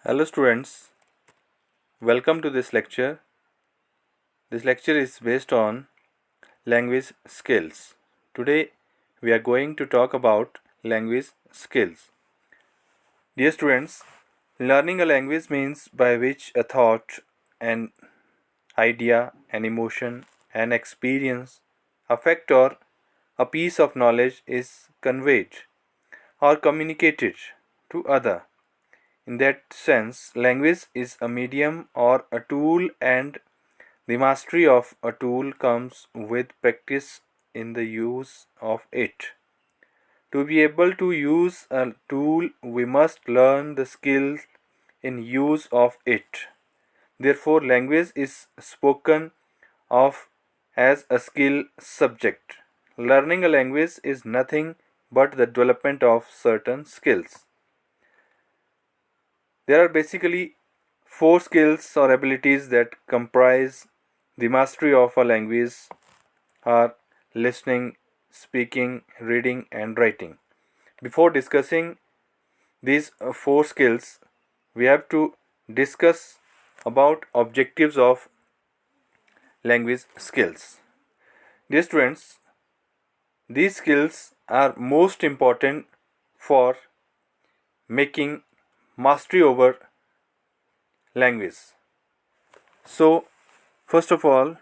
Hello students, welcome to this lecture. This lecture is based on language skills. Today we are going to talk about language skills. Dear students, learning a language means by which a thought, an idea, an emotion, an experience, a fact or a piece of knowledge is conveyed or communicated to other. In that sense, language is a medium or a tool, and the mastery of a tool comes with practice in the use of it. To be able to use a tool, we must learn the skill in use of it. Therefore, language is spoken of as a skill subject. Learning a language is nothing but the development of certain skills. There are basically four skills or abilities that comprise the mastery of a language are listening, speaking, reading and writing. Before discussing these four skills, we have to discuss about objectives of language skills. Dear students, these skills are most important for making mastery over language. So, first of all,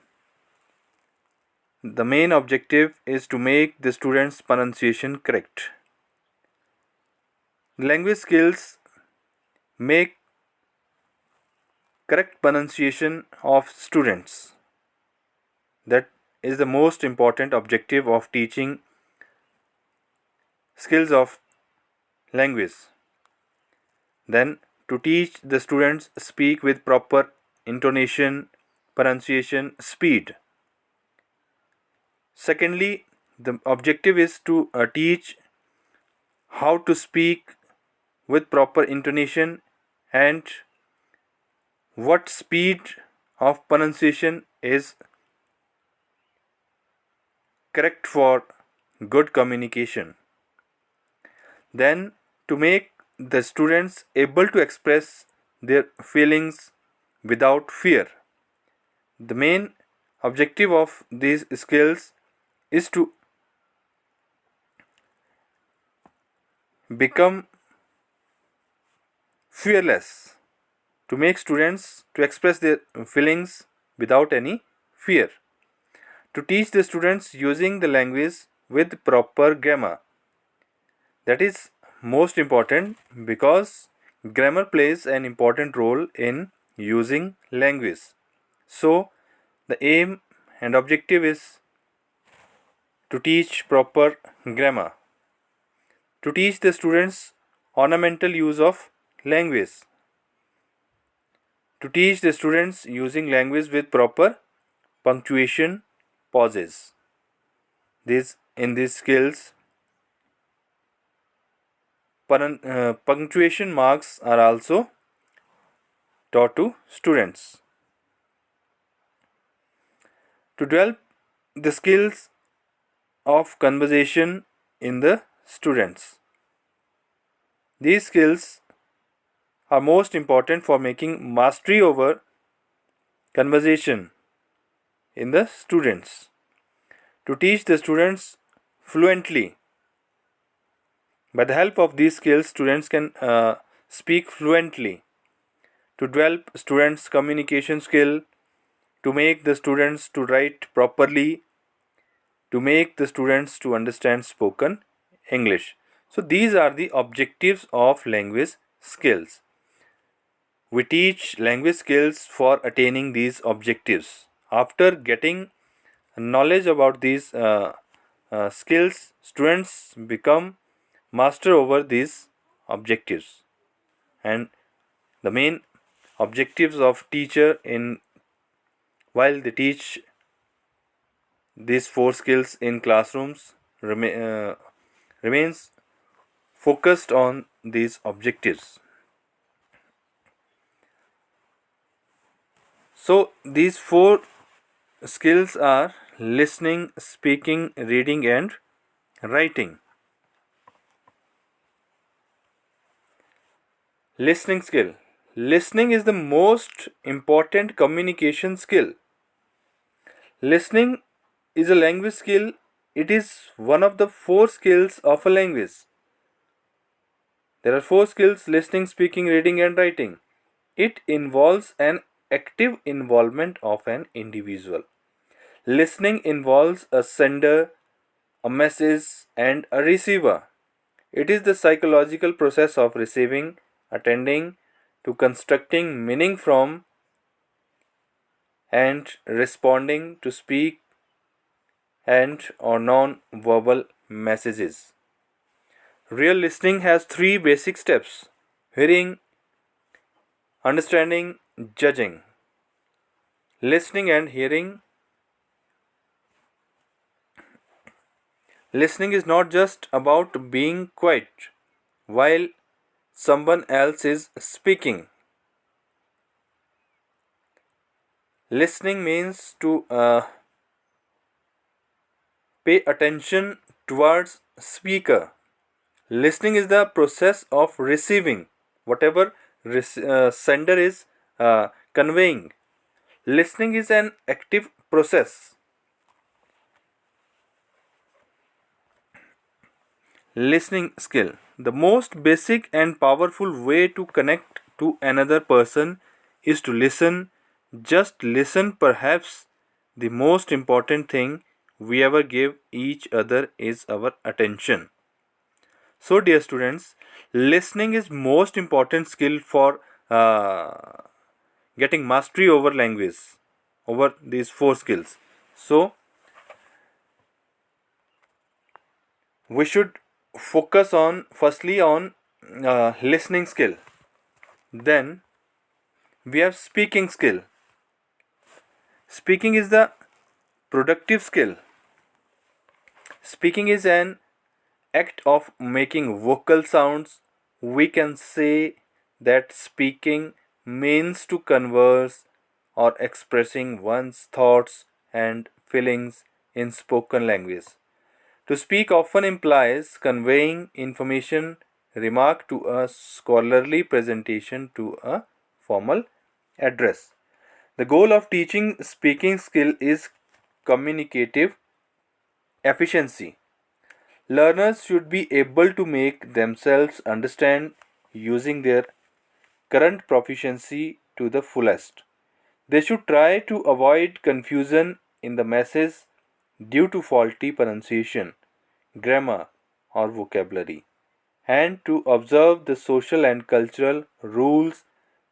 the main objective is to make the student's pronunciation correct. Language skills make correct pronunciation of students. That is the most important objective of teaching skills of language. Then, to teach the students speak with proper intonation, pronunciation, speed. Secondly, the objective is to teach how to speak with proper intonation and what speed of pronunciation is correct for good communication. Then, to make the students able to express their feelings without fear. The main objective of these skills is to become fearless, to make students to express their feelings without any fear, to teach the students using the language with proper grammar. That is most important because grammar plays an important role in using language. So, the aim and objective is to teach proper grammar, to teach the students ornamental use of language, to teach the students using language with proper punctuation, pauses. In these skills, punctuation marks are also taught to students. To develop the skills of conversation in the students. These skills are most important for making mastery over conversation in the students. To teach the students fluently. By the help of these skills, students can speak fluently. To develop students' communication skill, to make the students to write properly, to make the students to understand spoken English. So these are the objectives of language skills. We teach language skills for attaining these objectives. After getting knowledge about these skills, students become master over these objectives. And the main objectives of teacher in while they teach these four skills in classrooms remains focused on these objectives. So these four skills are listening, speaking, reading and writing. Listening skill. Listening is the most important communication skill. Listening is a language skill. It is one of the four skills of a language. There are four skills: listening, speaking, reading, and writing. It involves an active involvement of an individual. Listening involves a sender, a message, and a receiver. It is the psychological process of receiving, attending to constructing meaning from, and responding to speak and or non-verbal messages. Real listening has three basic steps: hearing, understanding, judging. Listening and hearing. Listening is not just about being quiet while someone else is speaking. Listening means to pay attention towards speaker. Listening is the process of receiving whatever sender is conveying. Listening is an active process. Listening skill. The most basic and powerful way to connect to another person is to listen. Just listen. Perhaps the most important thing we ever give each other is our attention. So, dear students, listening is most important skill for getting mastery over language, over these four skills. So, we should focus on firstly on listening skill. Then we have speaking skill. Speaking is the productive skill. Speaking is an act of making vocal sounds. We can say that speaking means to converse or expressing one's thoughts and feelings in spoken language. To speak often implies conveying information, remark to a scholarly presentation to a formal address. The goal of teaching speaking skill is communicative efficiency. Learners should be able to make themselves understand using their current proficiency to the fullest. They should try to avoid confusion in the message due to faulty pronunciation, grammar, or vocabulary, and to observe the social and cultural rules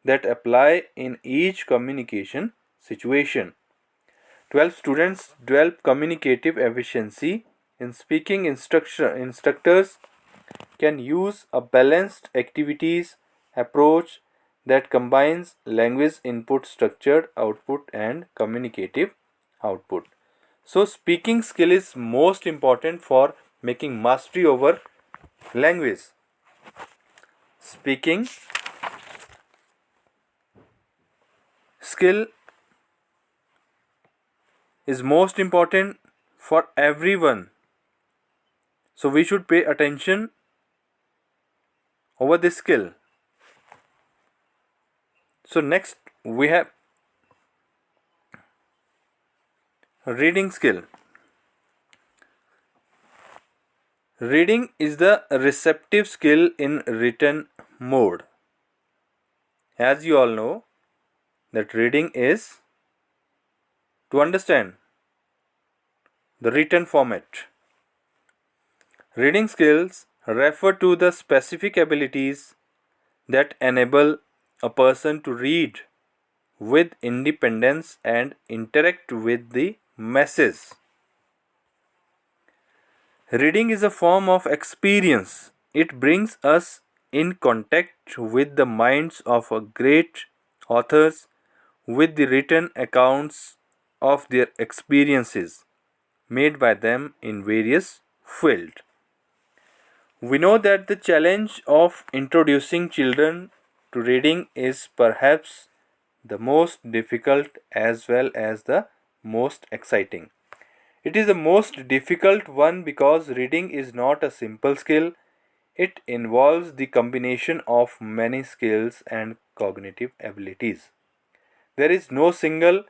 that apply in each communication situation. 12 students develop communicative efficiency in speaking. Instructors can use a balanced activities approach that combines language input, structured output, and communicative output. So, speaking skill is most important for making mastery over language. Speaking skill is most important for everyone. So, we should pay attention over this skill. So, next we have reading skill. Reading is the receptive skill in written mode. As you all know, that reading is to understand the written format. Reading skills refer to the specific abilities that enable a person to read with independence and interact with the masses. Reading is a form of experience. It brings us in contact with the minds of great authors, with the written accounts of their experiences made by them in various fields. We know that the challenge of introducing children to reading is perhaps the most difficult as well as the most exciting. It is the most difficult one because reading is not a simple skill. It involves the combination of many skills and cognitive abilities. There is no single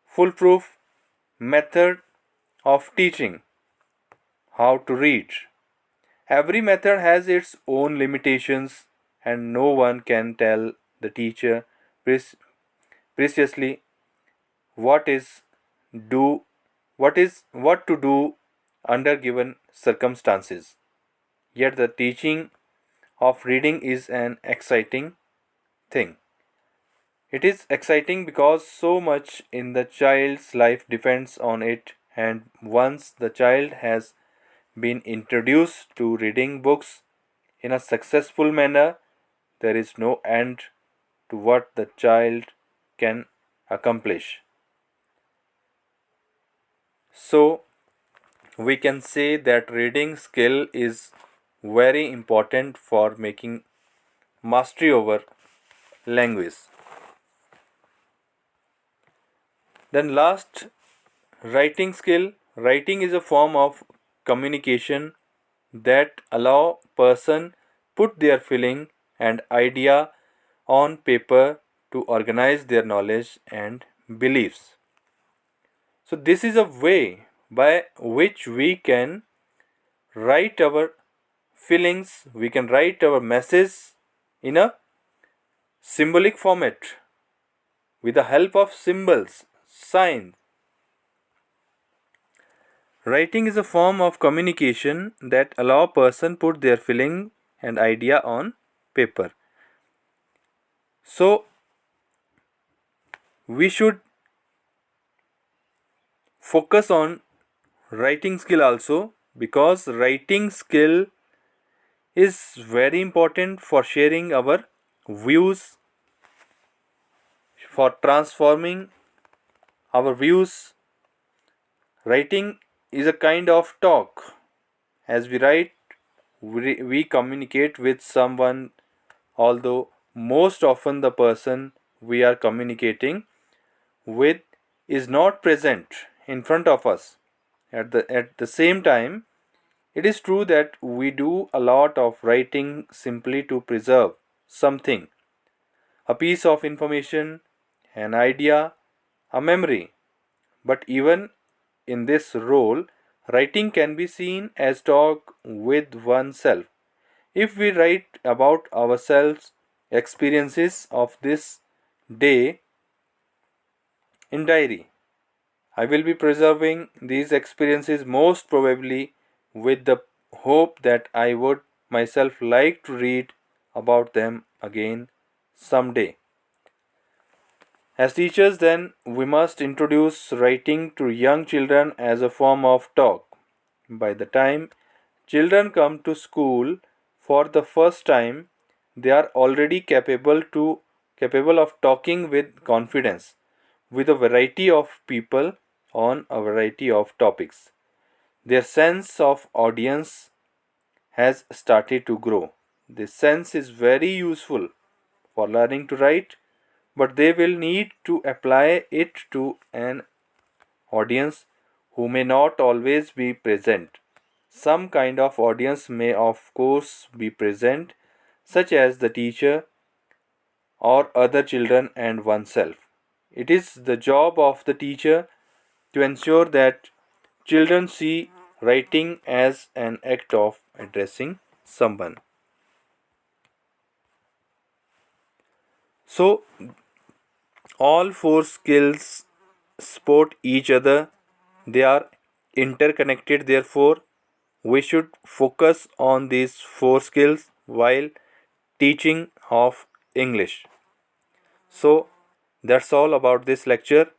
foolproof method of teaching how to read. Every method has its own limitations, and no one can tell the teacher precisely what is do what to do under given circumstances. Yet the teaching of reading is an exciting thing. It is exciting because so much in the child's life depends on it, and once the child has been introduced to reading books in a successful manner, there is no end to what the child can accomplish. So, we can say that reading skill is very important for making mastery over language. Then last, writing skill. Writing is a form of communication that allow person put their feeling and idea on paper to organize their knowledge and beliefs. So this is a way by which we can write our feelings, we can write our message in a symbolic format with the help of symbols, signs. Writing is a form of communication that allow person put their feeling and idea on paper. So we should focus on writing skill also, because writing skill is very important for sharing our views, for transforming our views. Writing is a kind of talk. As we write, we communicate with someone, although most often the person we are communicating with is not present in front of us. At the same time, it is true that we do a lot of writing simply to preserve something, a piece of information, an idea, a memory. But even in this role, writing can be seen as talk with oneself. If we write about ourselves, experiences of this day in diary, I will be preserving these experiences most probably with the hope that I would myself like to read about them again someday. As teachers, then, we must introduce writing to young children as a form of talk. By the time children come to school for the first time, they are already capable of talking with confidence with a variety of people on a variety of topics. Their sense of audience has started to grow. This sense is very useful for learning to write, but they will need to apply it to an audience who may not always be present. Some kind of audience may, of course, be present, such as the teacher or other children and oneself. It is the job of the teacher to ensure that children see writing as an act of addressing someone. So, all four skills support each other, they are interconnected. Therefore, we should focus on these four skills while teaching of English. So, that's all about this lecture.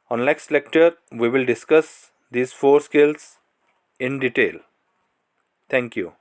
On next lecture, we will discuss these four skills in detail. Thank you.